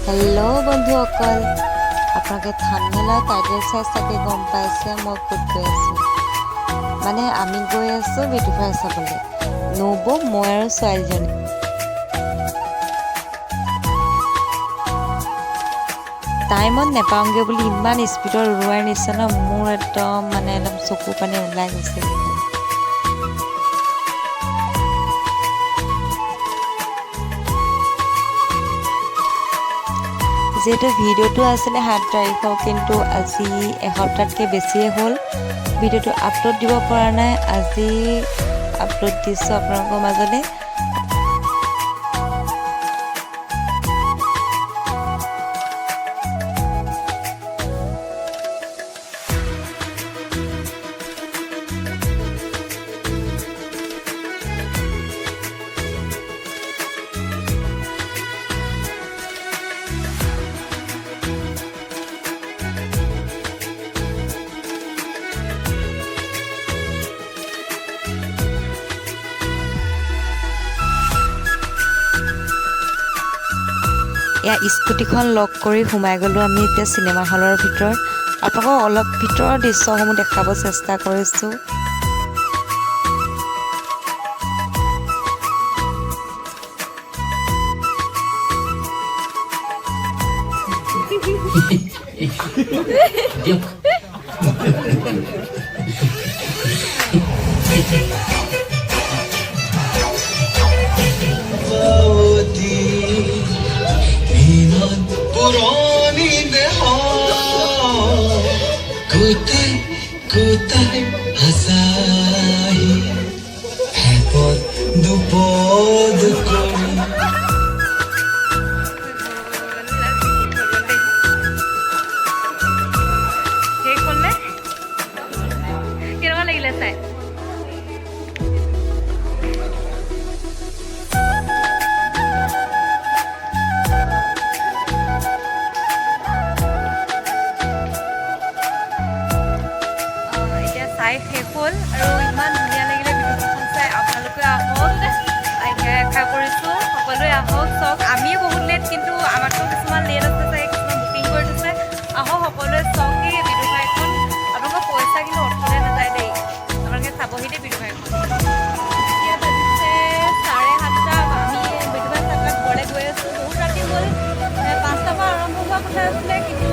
hello बंधुসকল আপোনালোকে থাম্বনেইলৰ title চাই চাগে গম পাইছে মই ক'ত গৈ আছোঁ মানে আমি গৈ আছোঁ বিউটিফাই চাবলৈ নবৌ মই আৰু ছোৱালীজনী টাইমত নেপাওঁগে বুলি ইমান স্পীডত উৰুৱাই নিছে ন মোৰ একদম চকু পানী ওলাই গৈছে যেহেতু ভিডিওটো আছিলে 7 তাৰিখৰ কিন্তু আজি এসপ্তাহতকৈ বেছিয়ে হ'ল ভিডিওটো আপলোড দিব পৰা নাই আজি আপলোড দিছোঁ আপোনালোকৰ মাজলৈ या स्कुटिখন লক কৰি সোমাই গলো আমি এতিয়া সিনেমা হলৰ ভিতৰত আপোনাক অলপ ভিতৰৰ দৃশ্যসমূহ দেখাব চেষ্টা কৰিছো Kutai hasai hepot dupod kori हे कोणले केरवा লাগিলে চাই চাই শেষ হ'ল আৰু ইমান ধুনীয়া লাগিলে ভিডিঅ'খন চাই আপোনালোকে আহক আশা কৰিছোঁ সকলোৱে আহক চাওক আমিয়ে বহুত লেট কিন্তু আমাৰতো কিছুমান লেট আছে চাগে কিছুমান বুকিং কৰি থৈছে আহক সকলোৱে চাওক এই ভিডিঅ' ফাইলখন আপোনালোকৰ পইচা কিন্তু অৰ্থলে নাযায় দেই আপোনালোকে চাবহি দেই ভিডিঅ' ফাইলখন এতিয়া বাজিছে 7:30 আমি ভিডিঅ' ফাইল চাবলৈ ঘৰলৈ গৈ আছোঁ বহুত ৰাতি হ'ল 5টাৰ পৰা আৰম্ভ হোৱা কথা আছিলে কিন্তু